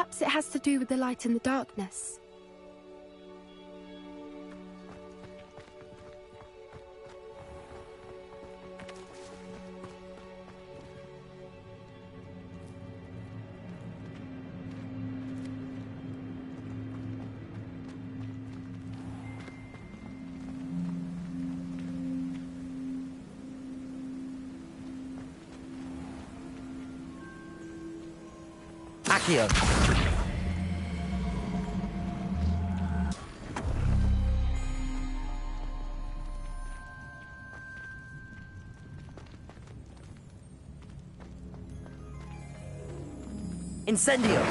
Perhaps it has to do with the light and the darkness. Accio. Incendio.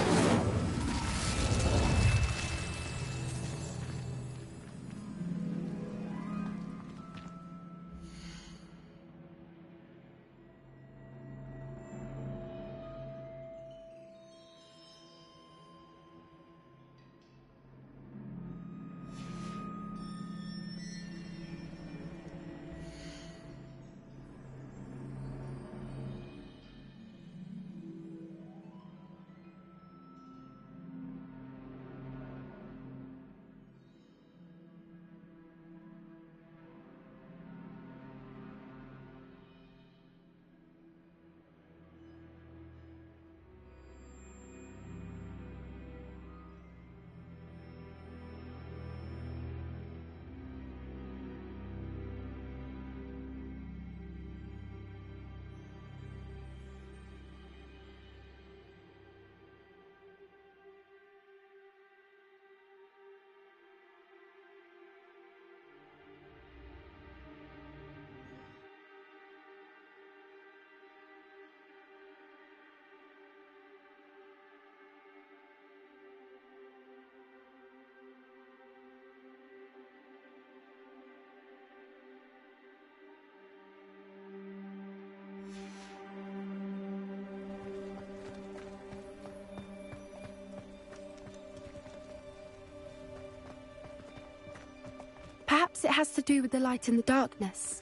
Perhaps it has to do with the light and the darkness.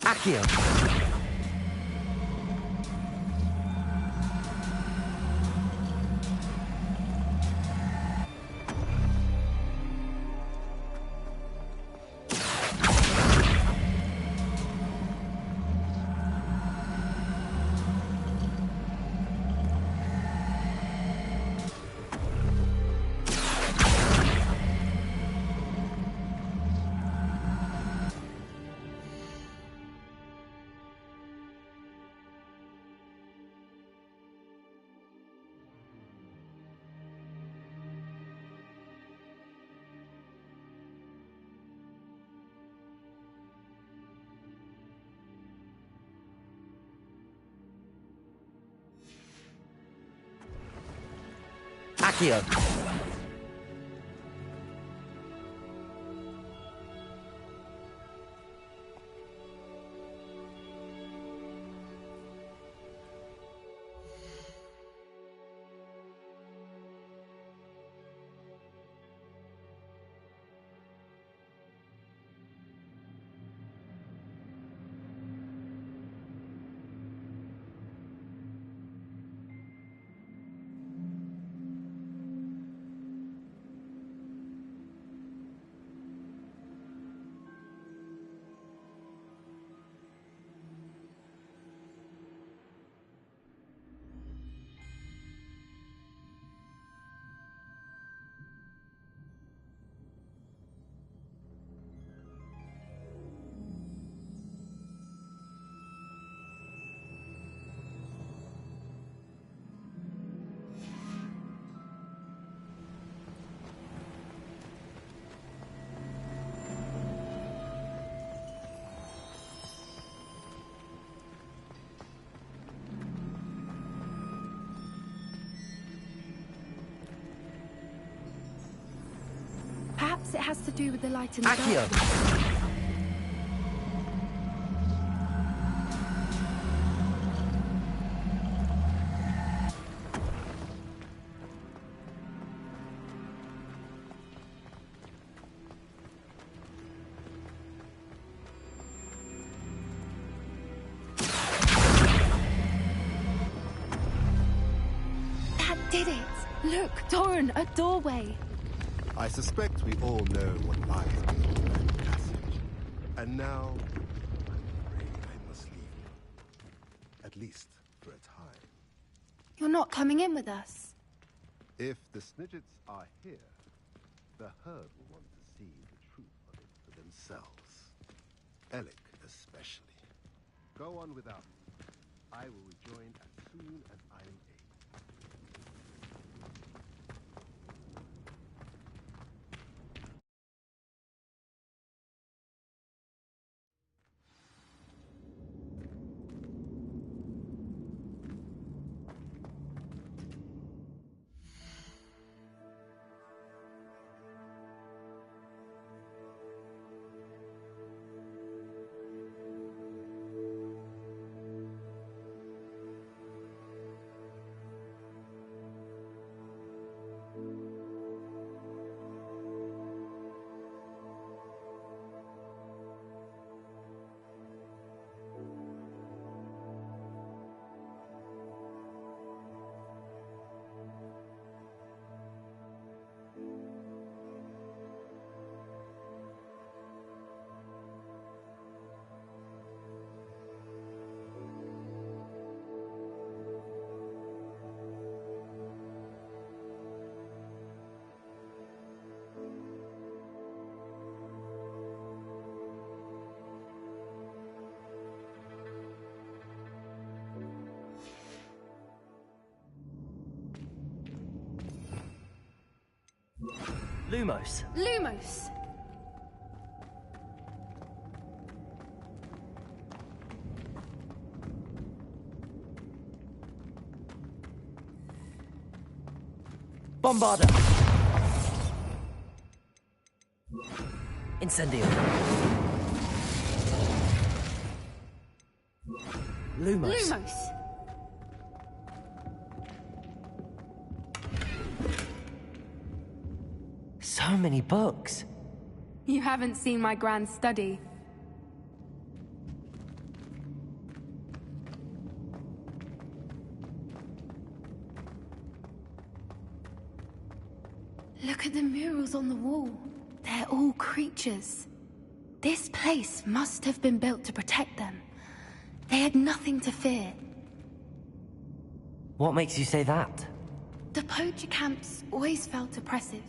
Accio. Accio. Perhaps it has to do with the light and the Accio. darkness. That did it! Look, Doran, a doorway. I suspect we all know what lies beyond that passage. And now, I'm afraid I must leave you. At least for a time. You're not coming in with us. If the Snidgets are here, the herd will want to see the truth of it for themselves. Alec especially. Go on without me. I will rejoin as soon as I am able. Lumos. Lumos! Bombarda. Incendio. Lumos. Lumos! So many books. You haven't seen my grand study. Look at the murals on the wall. They're all creatures. This place must have been built to protect them. They had nothing to fear. What makes you say that? The poacher camps always felt oppressive.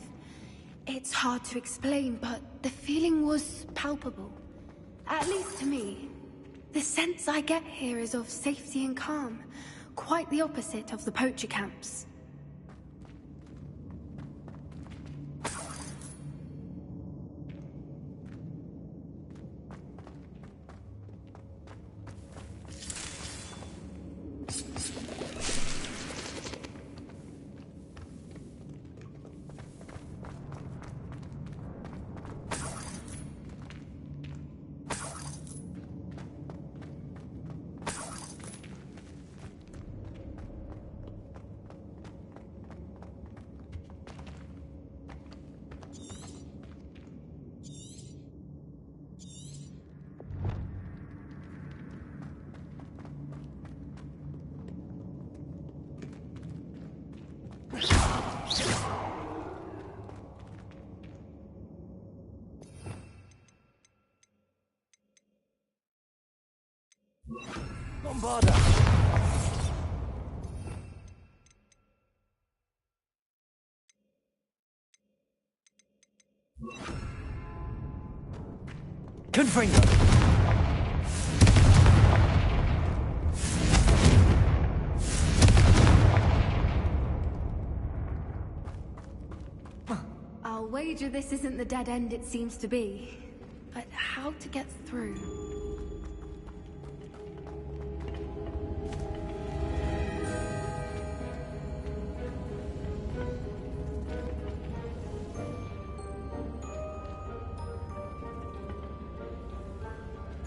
It's hard to explain, but the feeling was palpable. At least to me. The sense I get here is of safety and calm. Quite the opposite of the poacher camps. Bombarda. Confringo. I'll wager this isn't the dead end it seems to be. But how to get through?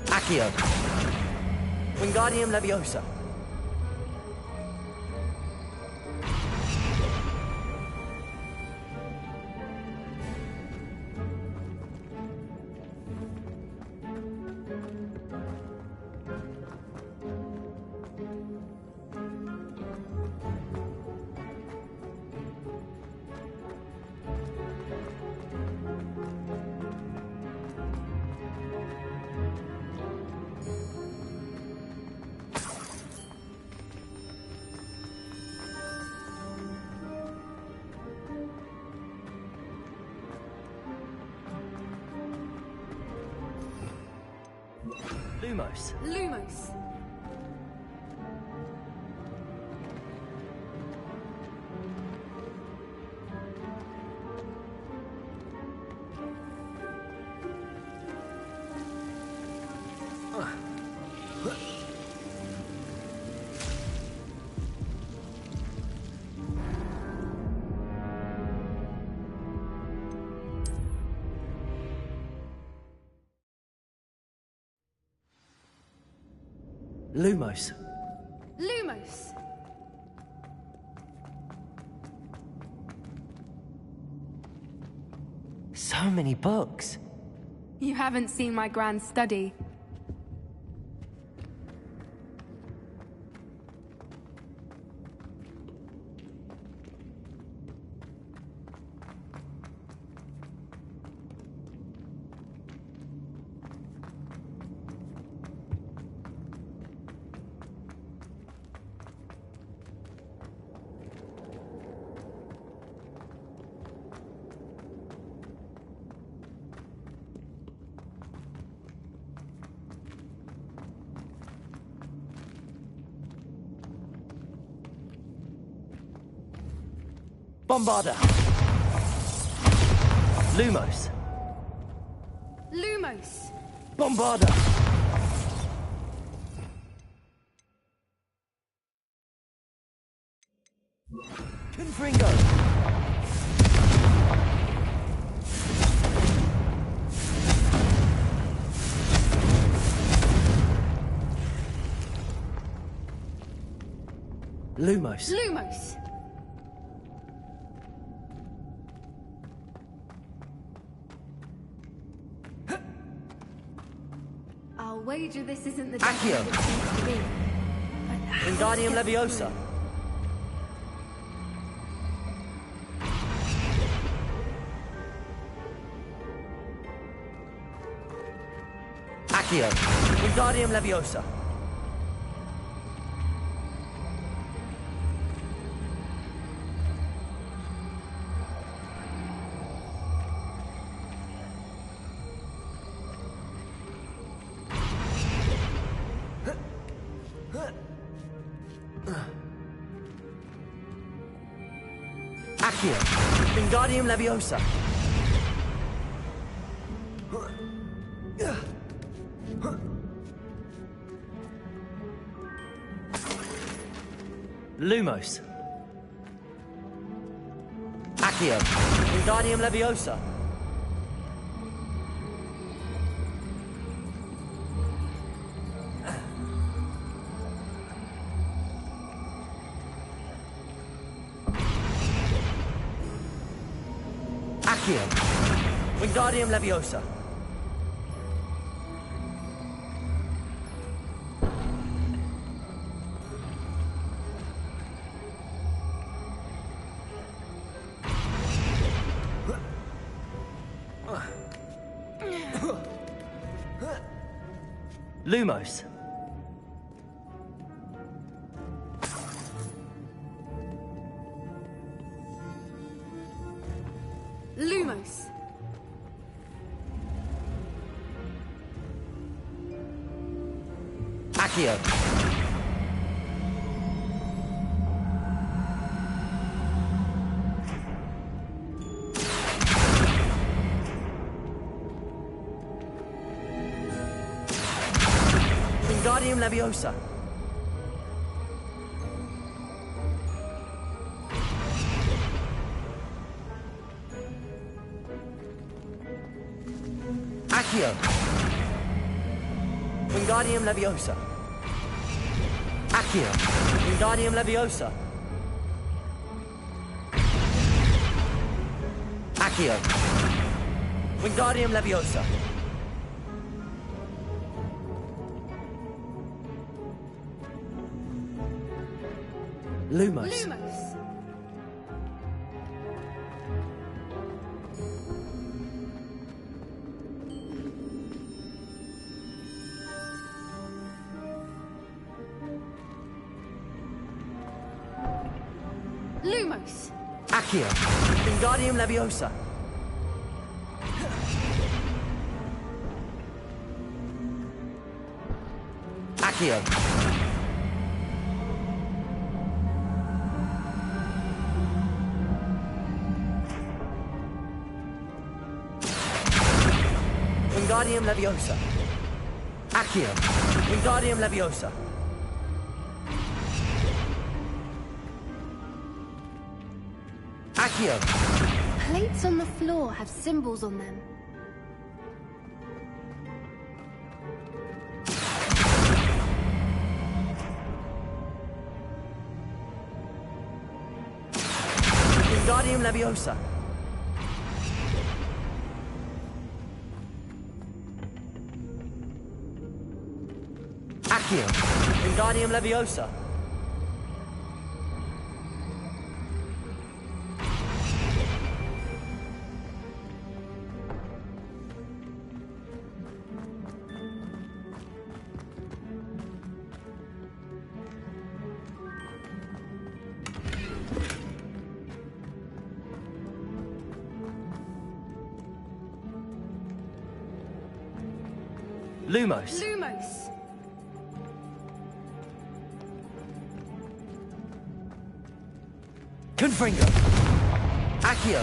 Accio. Wingardium Leviosa. Lumos. Lumos. Lumos. Lumos. So many books. You haven't seen my grand study. Bombarda. Lumos. Lumos. Bombarda. Confringo. Lumos. Lumos. I'll wager this isn't the Accio. it seems to be. Wingardium Leviosa. Accio. Wingardium Leviosa. Accio. Wingardium Leviosa. Lumos. Accio. Wingardium Leviosa. Accio. Wingardium Leviosa. Lumos. Lumos. Accio. Wingardium Leviosa. Accio. Wingardium Leviosa. Accio. Wingardium Leviosa. Accio. Wingardium Leviosa. Lumos. Lumos. Lumos. Accio. Wingardium Leviosa. Accio. Wingardium Leviosa. Accio. Wingardium Leviosa. Accio. Plates on the floor have symbols on them. Wingardium Leviosa. Accio. Wingardium Leviosa. Lumos. Lumos! Confringo. Accio.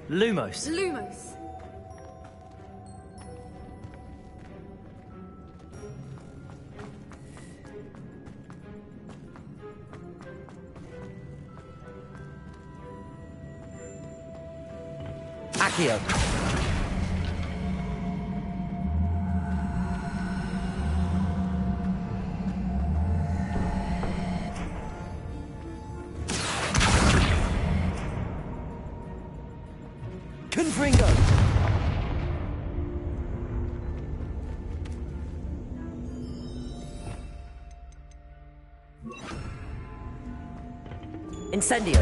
Lumos. Lumos! Accio. Confringo. Incendio.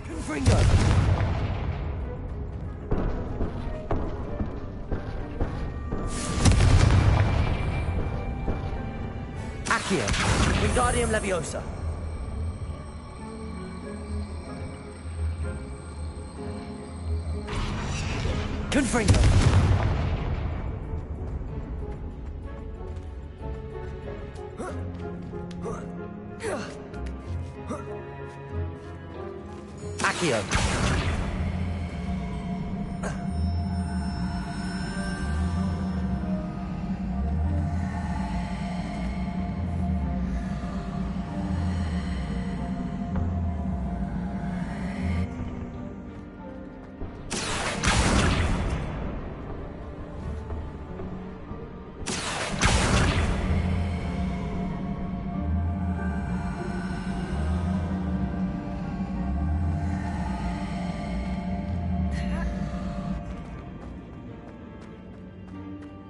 Confringo. Accio. Wingardium Leviosa. Confringo. Accio.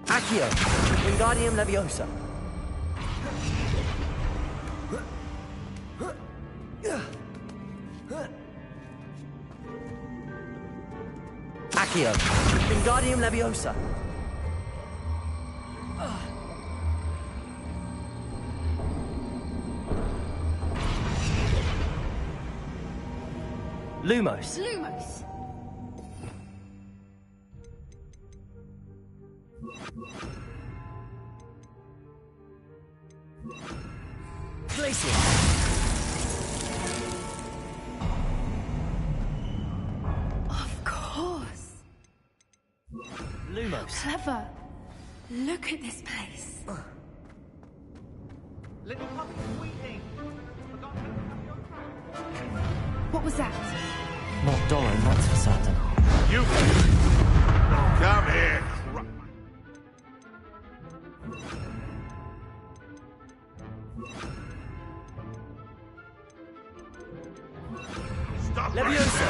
Accio. Wingardium Leviosa. Accio. Wingardium Leviosa. Lumos. Lumos! Glacier. Of course! Lumos. Clever! Look at this place. Little puppy weeping. Forgot to have your What was that? Not Doro, that's for certain. You come here. Stop! Leviosa!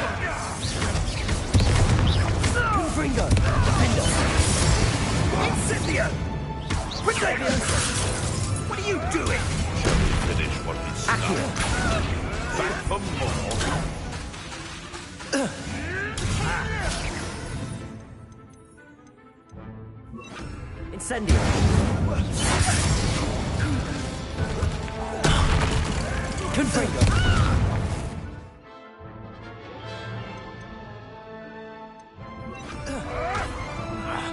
Confringo! Defender! Incendio! Leviosa! What are you doing? Finish what we started. Accio! Back for more. Incendio! Confringo!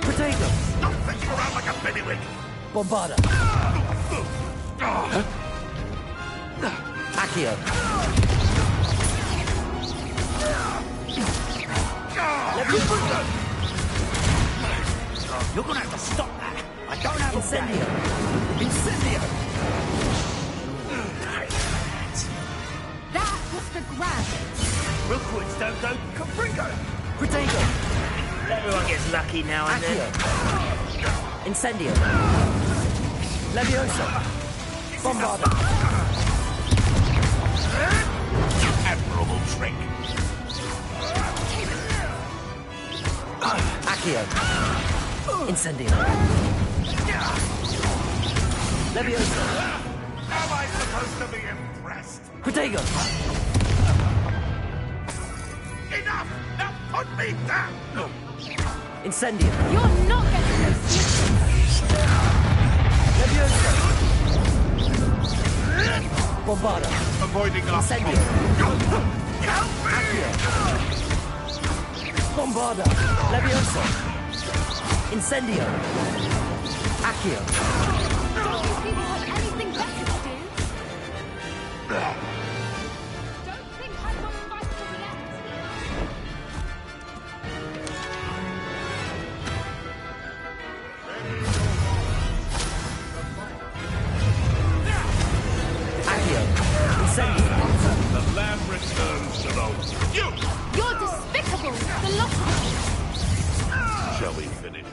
Protego! Stop thinking around like a bennywig. Bombarda! Accio! Leviosa! You're gonna have to stop that. I don't have Incendio! Incendio! That was for grab. Rookwoods don't go Confringo. Protego! Everyone gets lucky now and Accio! then. Incendio! Leviosa! Bombarda! Admirable trick. Accio! Incendio! Leviosa! Am I supposed to be impressed? Protego! Enough! Now put me down! Incendio! You're not getting those stitches. Leviosa! Bombarda! Avoiding our Incendio! Accio! Bombarda! Leviosa! Incendio! Accio! Don't you people have anything better to do? Don't think I've got fight to the end. Accio! Incendio! The lamb returns to those. You! You're despicable. The lot of you. Shall we finish?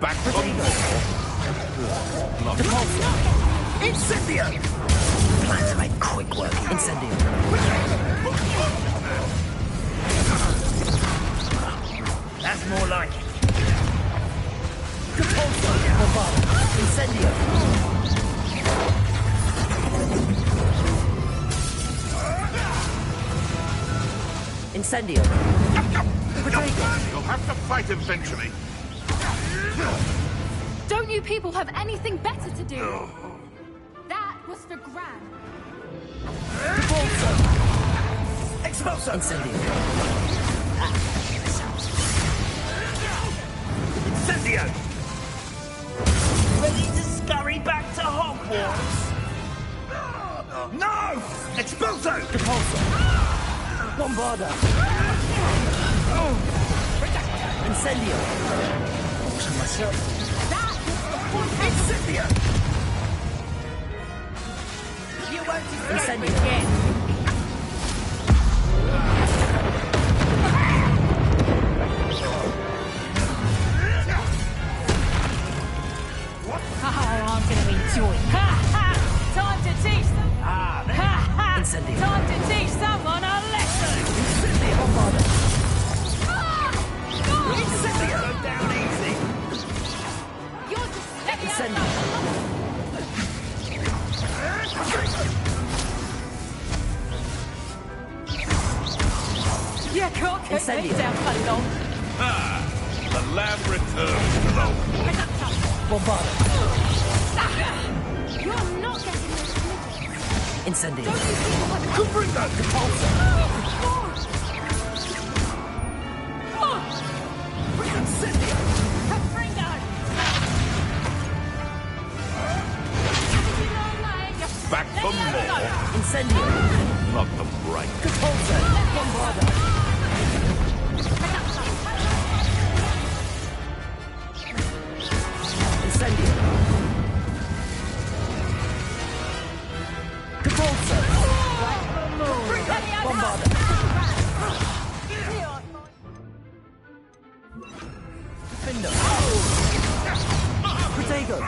Back for more. Incendio! Plan to make quick work. Incendio! That's more like it. Compulso! Bombarda! Incendio! Incendio! Protego! You'll have to fight eventually. Don't you people have anything better to do? That was for Gran. Compulso! Expulso! Incendio! Incendio! Ready to scurry back to Hogwarts? No! Expulso! Compulso! Bombarda! Incendio! To myself. That was for Incendio! You won't escape Incendio! again! Oh, I'm going to enjoy it. Ha ha! Time to teach them. Ah, there. Ha ha! Incendio! Time to teach someone a lesson. Incendio! Bombarda! Incendio! Go down easy! You're just stepping Incendio! You can't keep me Incendio. down for long. Ah, the lamb returns to the wolf. Bombarda! You're not getting those stitches. Incendio! Don't you people have Compulso! Incendio! Back for more. Incendio! Not the bright. Compulso! Bombarda! Repulsor! Bombarder! Defender! Protego!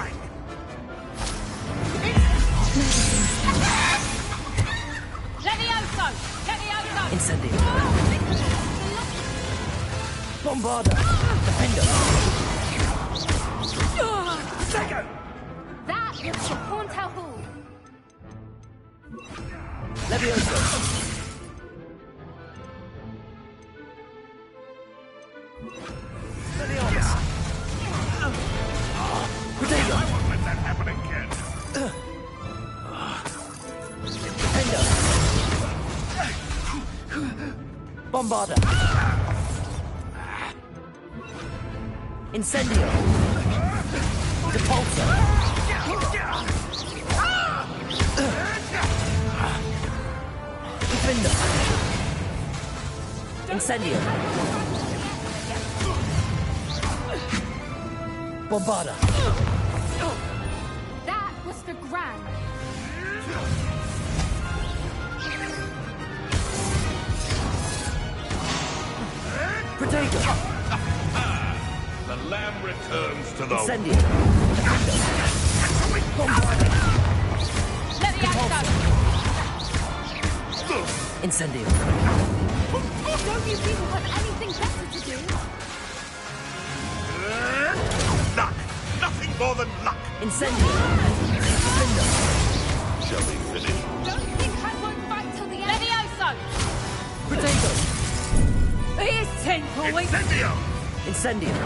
Levioso! Levioso! Incendio! Bombarder! Defender! Second! That was the Hauntel Hall. Levioso! Levioso! Protego! I won't let that happen again. Defender! Bombarder! Incendio! Repulsor! Defender! Incendio! Bombarder! That was for Gran. Protego! The lamb returns to the... Incendio! Bombarder! Levioso! Incendio! Don't you people have anything better to do? Luck! Nothing more than luck! Incendio! Defender! Shall we finish? Don't think I won't fight till the end. Levioso! Protego! Here's 10 points! Incendio! Incendio!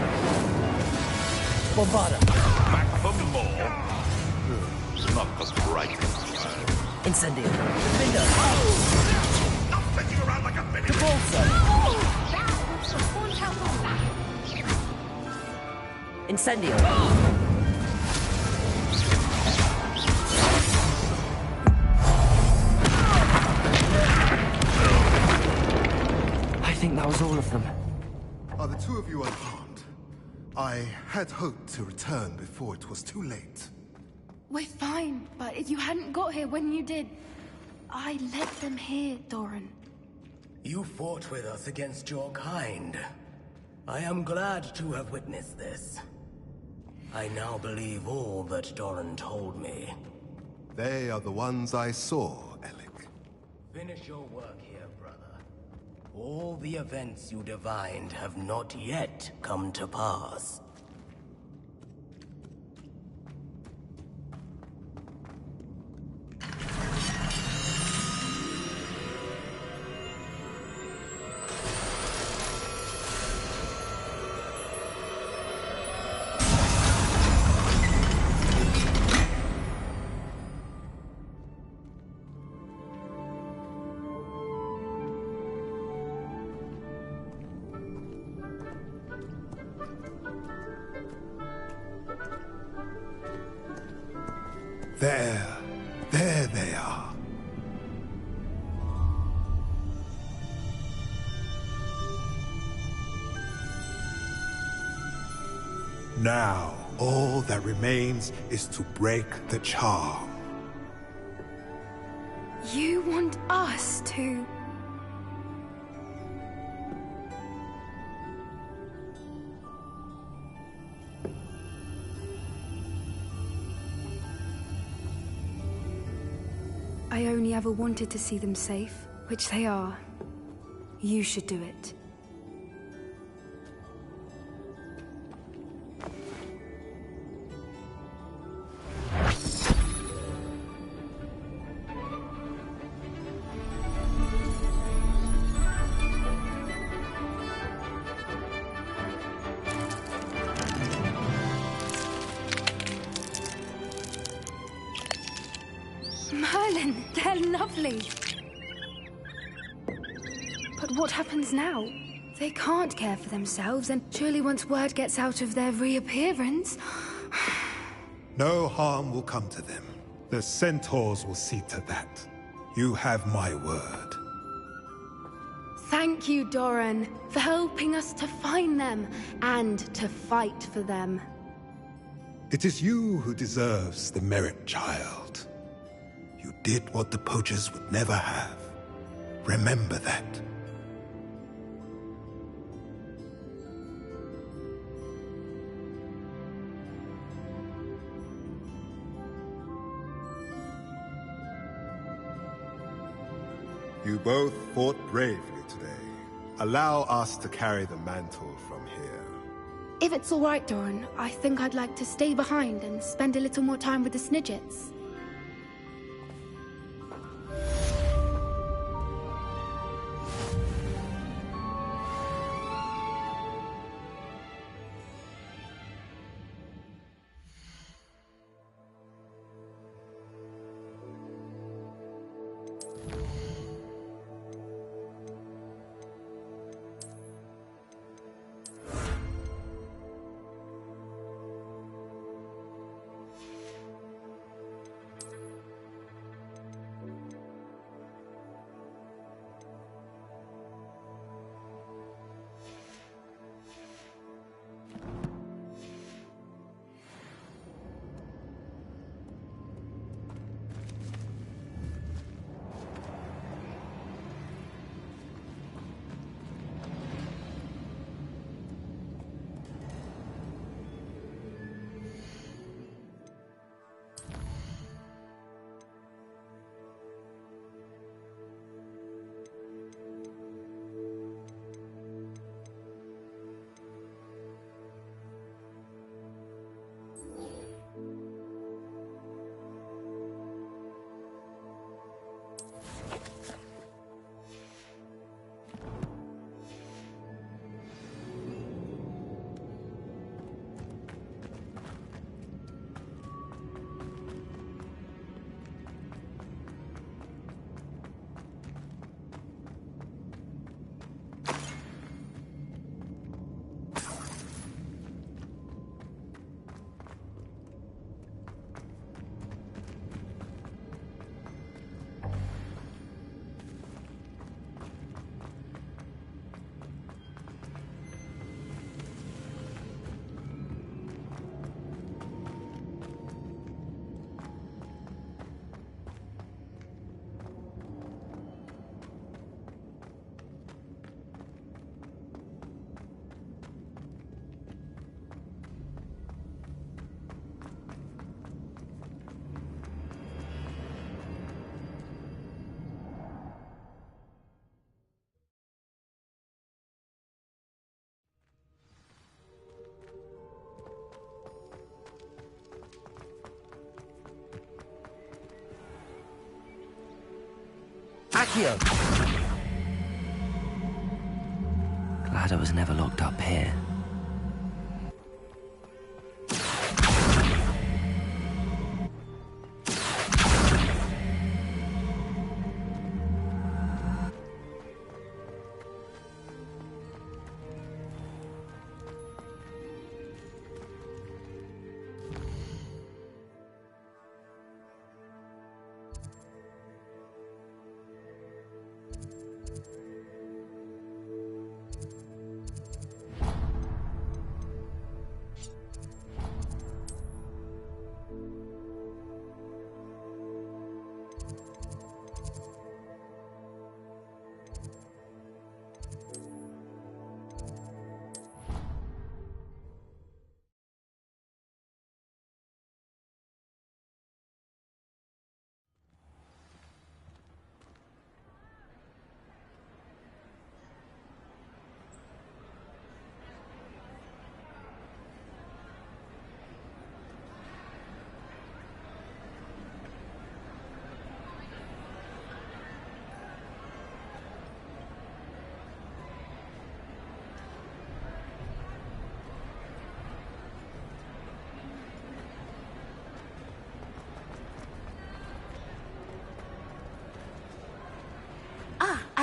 Bombarder! Back for more. Not the brightest child. Incendio! Defender! Not fetching around like a minute. Repulsor! That was the Hauntel Hall. Incendio! I think that was all of them. Are the two of you unharmed? I had hoped to return before it was too late. We're fine, but if you hadn't got here when you did, I led them here, Doran. You fought with us against your kind. I am glad to have witnessed this. I now believe all that Doran told me. They are the ones I saw, Alec. Finish your work here, brother. All the events you divined have not yet come to pass. There they are. Now, all that remains is to break the charm. You want us to... I only ever wanted to see them safe, which they are. You should do it. Merlin, they're lovely. But what happens now? They can't care for themselves, and surely once word gets out of their reappearance... No harm will come to them. The centaurs will see to that. You have my word. Thank you, Doran, for helping us to find them and to fight for them. It is you who deserves the merit, child. You did what the poachers would never have. Remember that. You both fought bravely today. Allow us to carry the mantle from here. If it's all right, Doran, I think I'd like to stay behind and spend a little more time with the Snidgets. Accio! Glad I was never locked up here.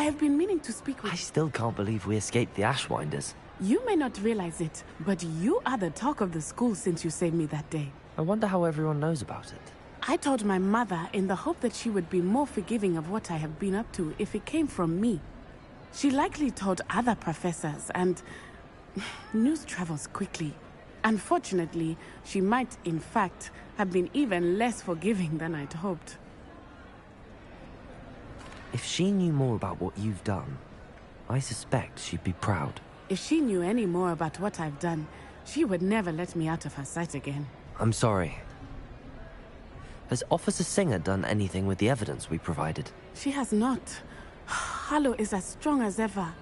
I have been meaning to speak with... I still can't believe we escaped the Ashwinders. You may not realize it, but you are the talk of the school since you saved me that day. I wonder how everyone knows about it. I told my mother in the hope that she would be more forgiving of what I have been up to if it came from me. She likely told other professors, and news travels quickly. Unfortunately, she might, in fact, have been even less forgiving than I'd hoped. If she knew more about what you've done, I suspect she'd be proud. If she knew any more about what I've done, she would never let me out of her sight again. I'm sorry. Has Officer Singer done anything with the evidence we provided? She has not. Harlow is as strong as ever.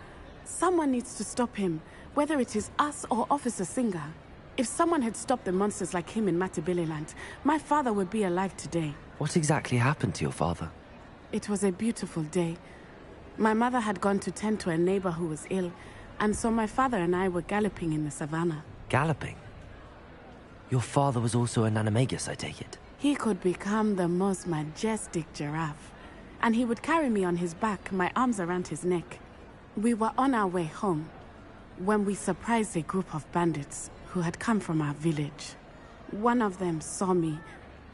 Someone needs to stop him, whether it is us or Officer Singer. If someone had stopped the monsters like him in Matabeleland, my father would be alive today. What exactly happened to your father? It was a beautiful day. My mother had gone to tend to a neighbor who was ill, and so my father and I were galloping in the savannah. Galloping? Your father was also an animagus, I take it? He could become the most majestic giraffe, and he would carry me on his back, my arms around his neck. We were on our way home when we surprised a group of bandits who had come from our village. One of them saw me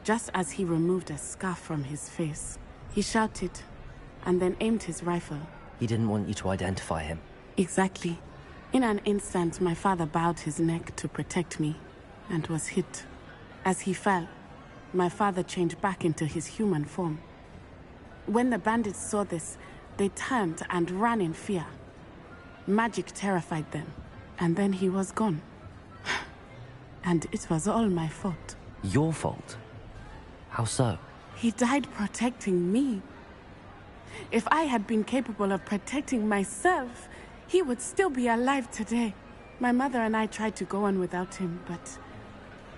just as he removed a scarf from his face. He shouted and then aimed his rifle. He didn't want you to identify him. Exactly. In an instant, my father bowed his neck to protect me and was hit. As he fell, my father changed back into his human form. When the bandits saw this, they turned and ran in fear. Magic terrified them, and then he was gone. And it was all my fault. Your fault? How so? He died protecting me. If I had been capable of protecting myself, he would still be alive today. My mother and I tried to go on without him, but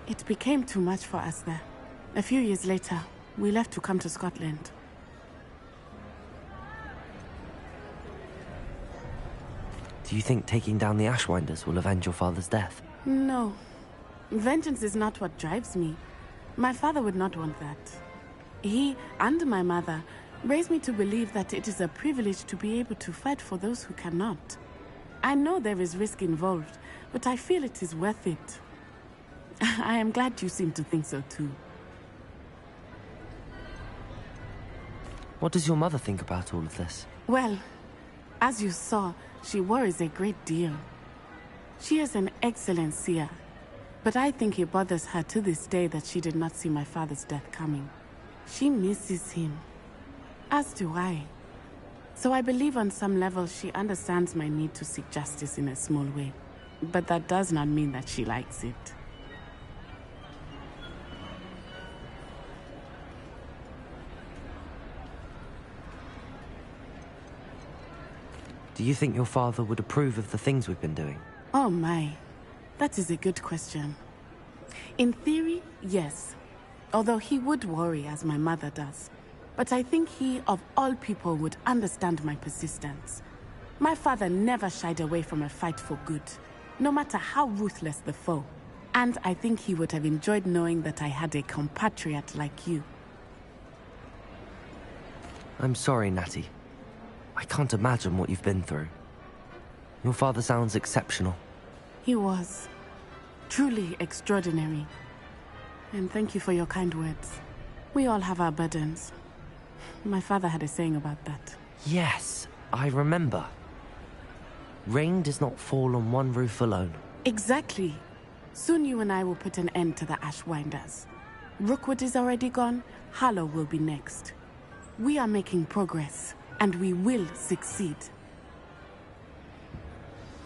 it became too much for us there. A few years later, we left to come to Scotland. Do you think taking down the Ashwinders will avenge your father's death? No. Vengeance is not what drives me. My father would not want that. He and my mother raised me to believe that it is a privilege to be able to fight for those who cannot. I know there is risk involved, but I feel it is worth it. I am glad you seem to think so too. What does your mother think about all of this? Well, as you saw, she worries a great deal. She is an excellent seer, but I think it bothers her to this day that she did not see my father's death coming. She misses him, as do I. So I believe on some level she understands my need to seek justice in a small way. But that does not mean that she likes it. Do you think your father would approve of the things we've been doing? Oh my, that is a good question. In theory, yes. Although he would worry as my mother does. But I think he, of all people, would understand my persistence. My father never shied away from a fight for good, no matter how ruthless the foe. And I think he would have enjoyed knowing that I had a compatriot like you. I'm sorry, Natty. I can't imagine what you've been through. Your father sounds exceptional. He was. Truly extraordinary. And thank you for your kind words. We all have our burdens. My father had a saying about that. Yes, I remember. Rain does not fall on one roof alone. Exactly. Soon you and I will put an end to the Ashwinders. Rookwood is already gone. Harlow will be next. We are making progress, and we will succeed.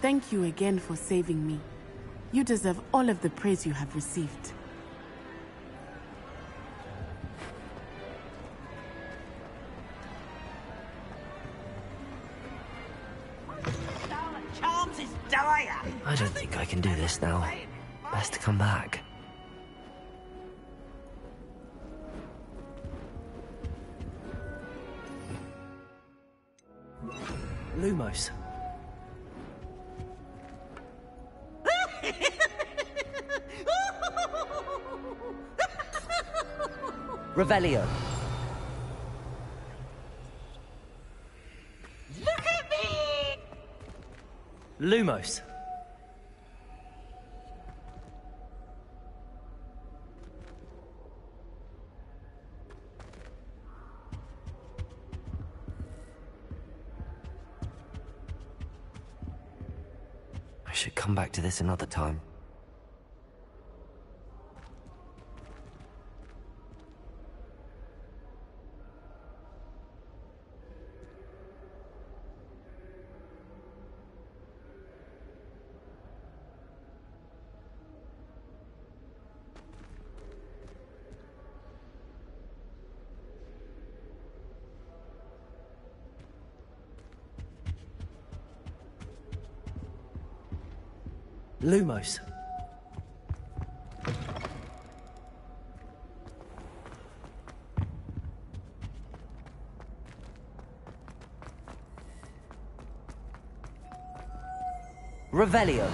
Thank you again for saving me. You deserve all of the praise you have received. Charms is dire. I don't think I can do this now. Best to come back. Lumos. Revelio. Look at me! Lumos. I should come back to this another time. Lumos. Revelio.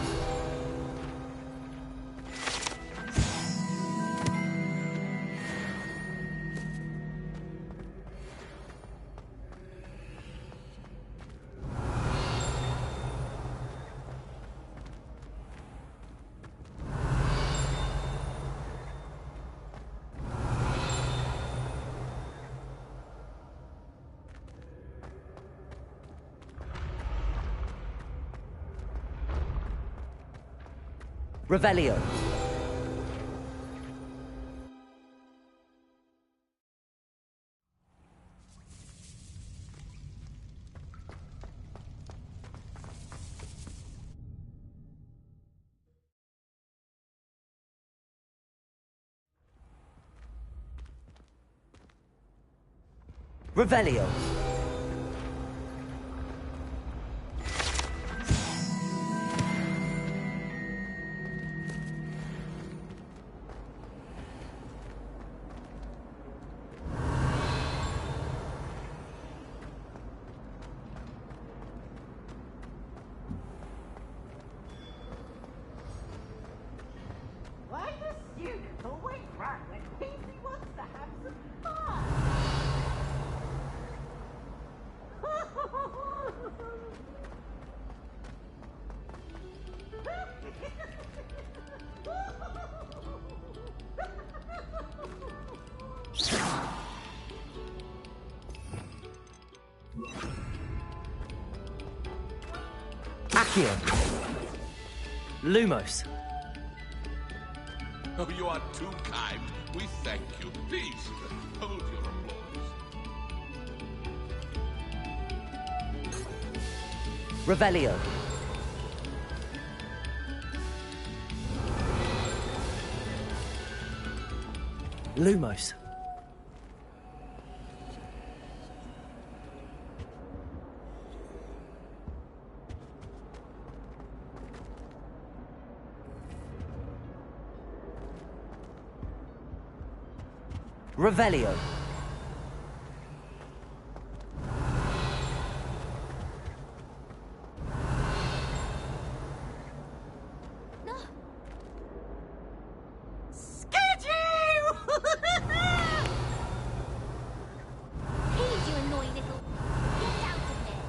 Revelio. Revelio. Why does Duke always run when Peasy wants to have some fun? Accio. Lumos. Oh, you are too kind. We thank you. Please, hold your applause. Revelio. Lumos. Revelio. No. Scared you! Please, you annoying little... Get out of there.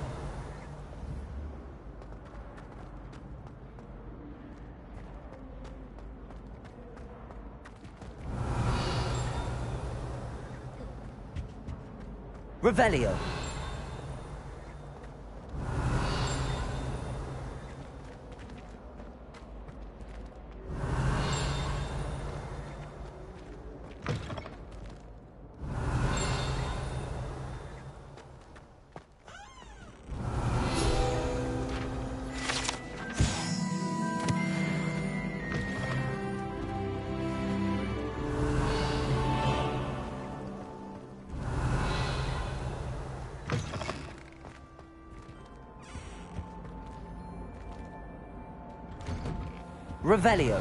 Revelio. Revelio.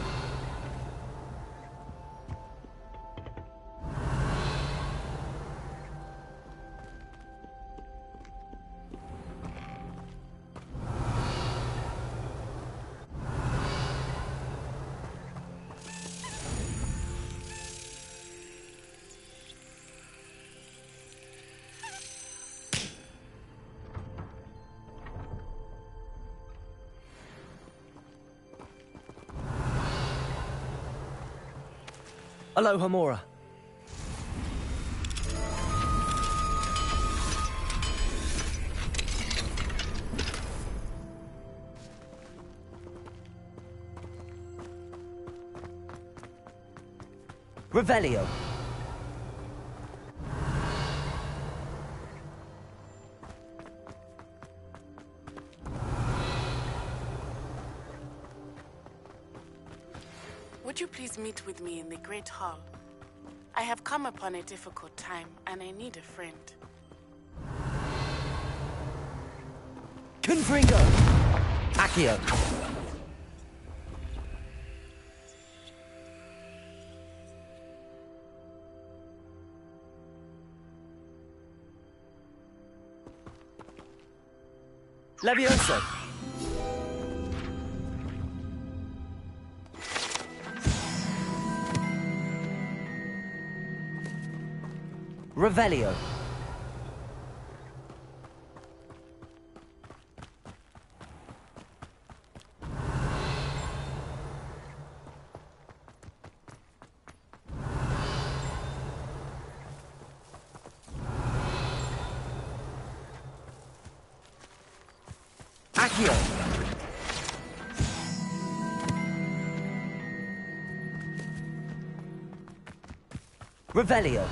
Aloha Mora. Revelio. Would you please meet with me in the Great Hall? I have come upon a difficult time, and I need a friend. Confringo. Accio. Levioso! Revelio! Accio! Revelio!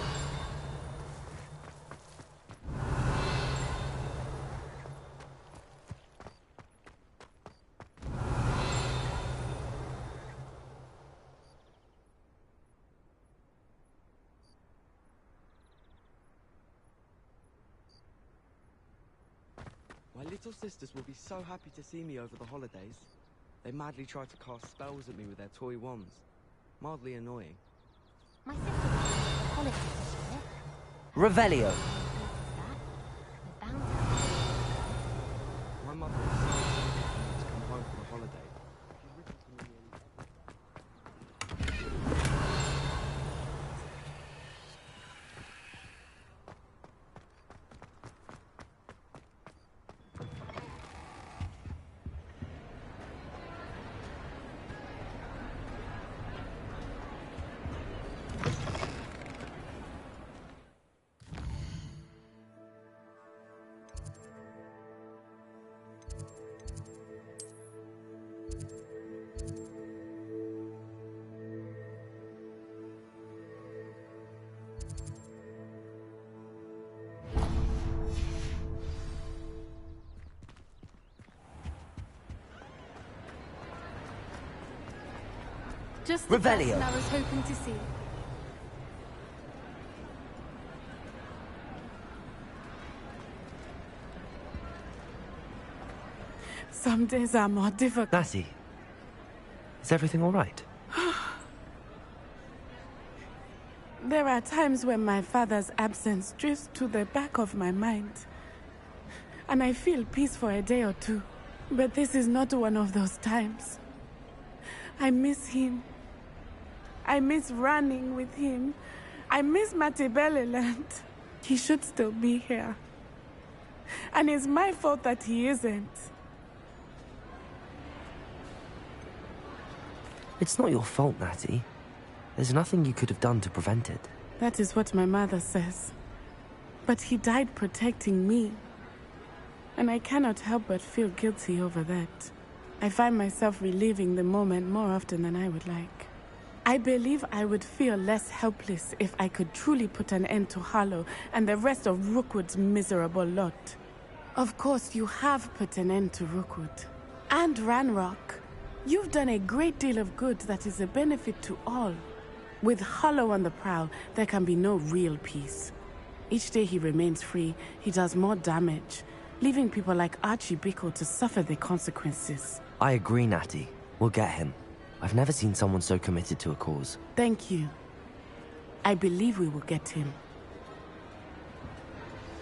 My little sisters will be so happy to see me over the holidays. They madly try to cast spells at me with their toy wands. Mildly annoying. My sister was at the holidays this year. Revelio! We're bound to. My mother is so excited to come home for the holiday. She's written to me nearly Just the Revelio. person I was hoping to see. Some days are more difficult. Natty, is everything all right? There are times when my father's absence drifts to the back of my mind. And I feel peace for a day or two. But this is not one of those times. I miss him. I miss running with him. I miss Matibeleland. He should still be here. And it's my fault that he isn't. It's not your fault, Natty. There's nothing you could have done to prevent it. That is what my mother says. But he died protecting me. And I cannot help but feel guilty over that. I find myself reliving the moment more often than I would like. I believe I would feel less helpless if I could truly put an end to Harlow and the rest of Rookwood's miserable lot. Of course, you have put an end to Rookwood. And Ranrock. You've done a great deal of good that is a benefit to all. With Harlow on the prowl, there can be no real peace. Each day he remains free, he does more damage, leaving people like Archie Bickle to suffer the consequences. I agree, Natty. We'll get him. I've never seen someone so committed to a cause. Thank you. I believe we will get him.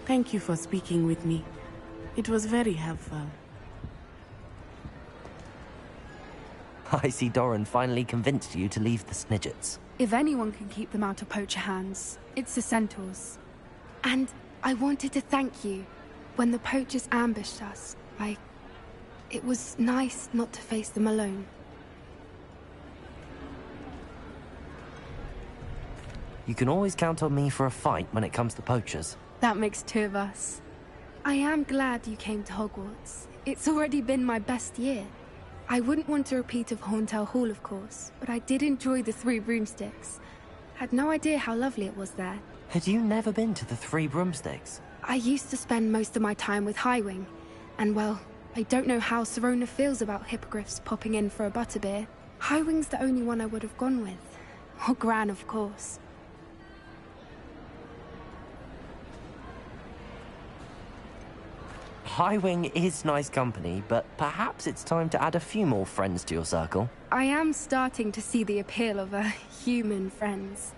Thank you for speaking with me. It was very helpful. I see Doran finally convinced you to leave the Snidgets. If anyone can keep them out of poacher hands, it's the Centaurs. And I wanted to thank you. When the poachers ambushed us, it was nice not to face them alone. You can always count on me for a fight when it comes to poachers. That makes two of us. I am glad you came to Hogwarts. It's already been my best year. I wouldn't want a repeat of Horntail Hall, of course, but I did enjoy the Three Broomsticks. Had no idea how lovely it was there. Had you never been to the Three Broomsticks? I used to spend most of my time with Highwing, and well, I don't know how Serona feels about hippogriffs popping in for a butterbeer. Highwing's the only one I would have gone with. Or Gran, of course. Highwing is nice company, but perhaps it's time to add a few more friends to your circle. I am starting to see the appeal of human friends.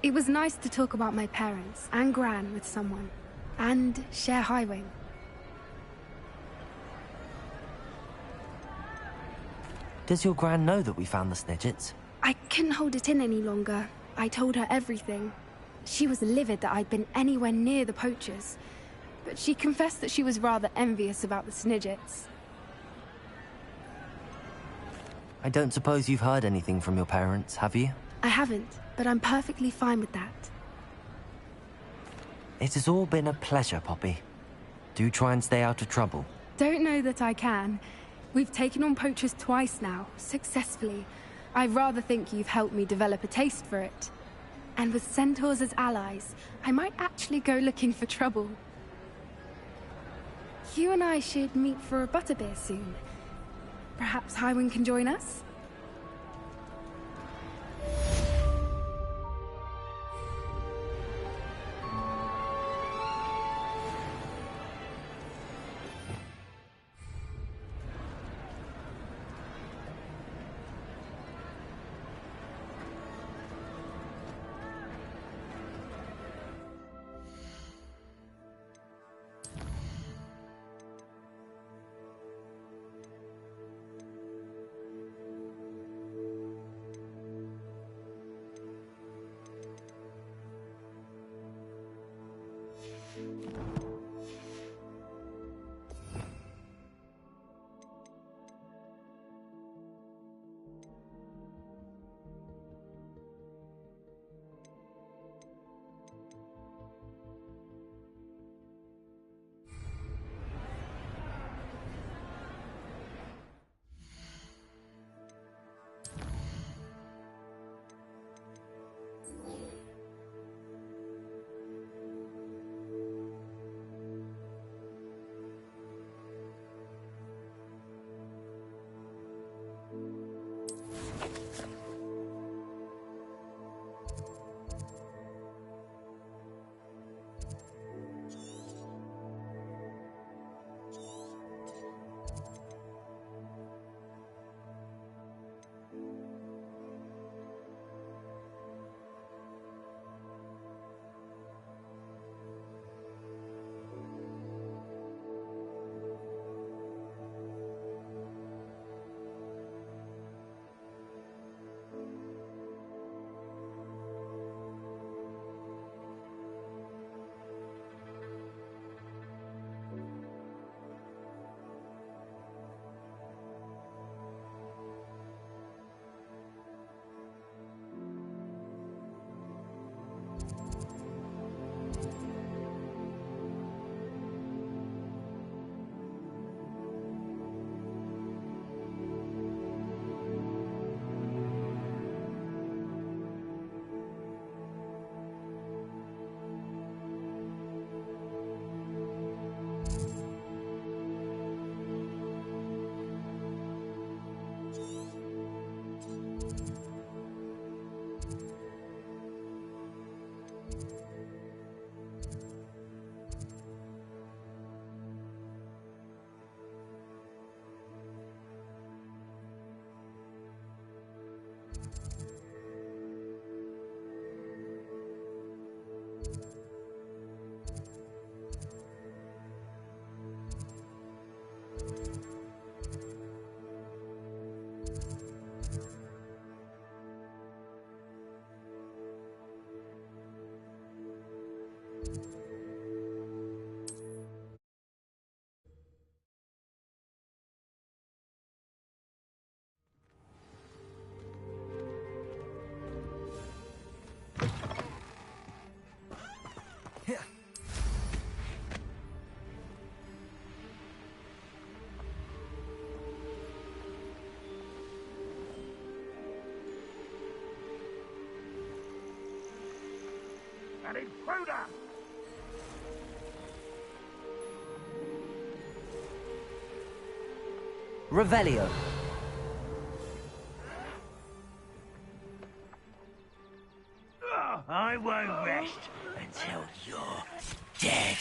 It was nice to talk about my parents and Gran with someone, and share Highwing. Does your gran know that we found the Snidgets? I couldn't hold it in any longer. I told her everything. She was livid that I'd been anywhere near the poachers, but she confessed that she was rather envious about the Snidgets. I don't suppose you've heard anything from your parents, have you? I haven't, but I'm perfectly fine with that. It has all been a pleasure, Poppy. Do try and stay out of trouble. Don't know that I can. We've taken on poachers twice now, successfully. I rather think you've helped me develop a taste for it. And with centaurs as allies, I might actually go looking for trouble. You and I should meet for a butterbeer soon. Perhaps Highwind can join us? An intruder! Revelio. I won't rest until you're dead.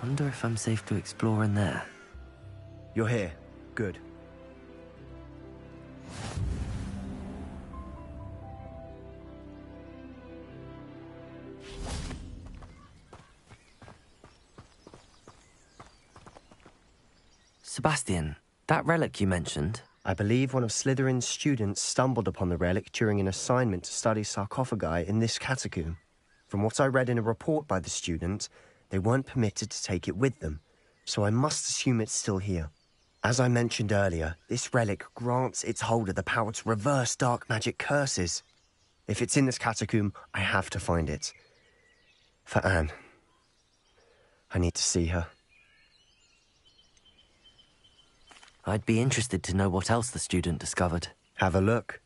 Wonder if I'm safe to explore in there. You're here. Good. Sebastian, that relic you mentioned... I believe one of Slytherin's students stumbled upon the relic during an assignment to study sarcophagi in this catacomb. From what I read in a report by the student, they weren't permitted to take it with them, so I must assume it's still here. As I mentioned earlier, this relic grants its holder the power to reverse dark magic curses. If it's in this catacomb, I have to find it. For Anne. I need to see her. I'd be interested to know what else the student discovered. Have a look.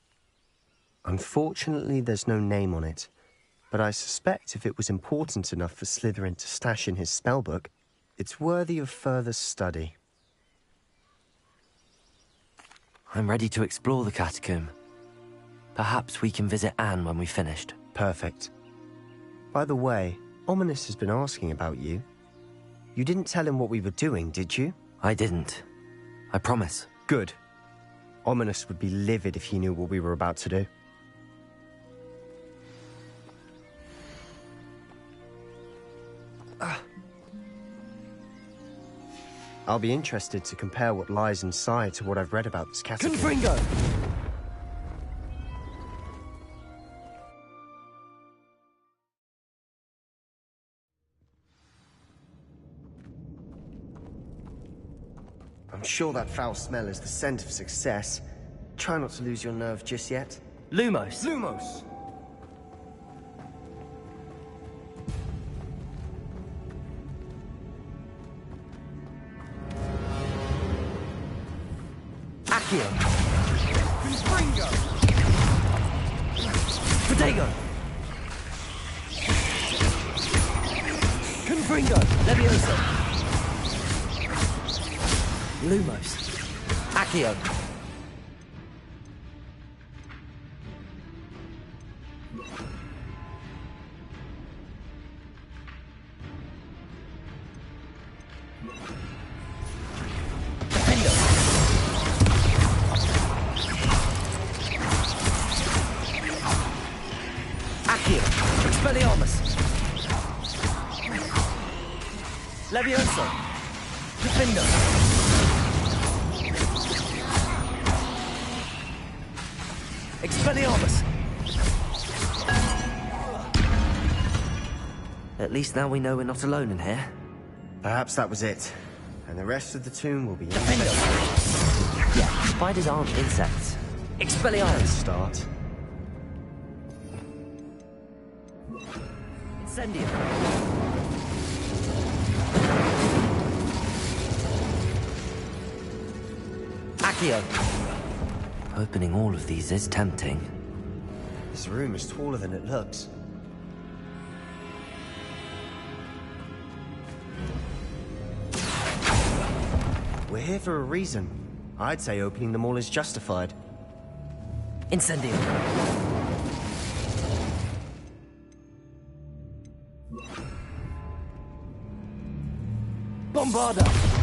Unfortunately, there's no name on it, but I suspect if it was important enough for Slytherin to stash in his spellbook, it's worthy of further study. I'm ready to explore the catacomb. Perhaps we can visit Anne when we've finished. Perfect. By the way, Ominous has been asking about you. You didn't tell him what we were doing, did you? I didn't. I promise. Good. Ominous would be livid if he knew what we were about to do. I'll be interested to compare what lies inside to what I've read about this catacomb. Confringo! I'm sure that foul smell is the scent of success. Try not to lose your nerve just yet. Lumos! Lumos! Accio! Confringo! Protego! Confringo! Levioso! Lumos. Accio. Defendo. Accio. Expelliarmus. Levioso. Defendo. Expelliarmus! At least now we know we're not alone in here. Perhaps that was it. And the rest of the tomb will be... Defendo! Yeah, spiders aren't insects. Expelliarmus! Start. Incendio! Accio! Opening all of these is tempting. This room is taller than it looks. We're here for a reason. I'd say opening them all is justified. Incendio! Bombarda!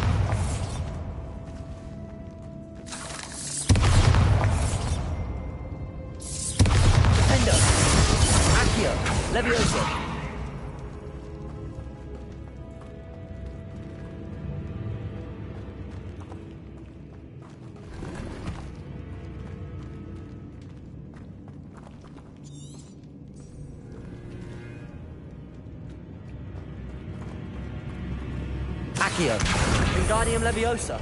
Levioso! Accio! Wingardium Leviosa!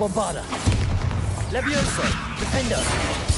Bombarda! Levioso! Defendo!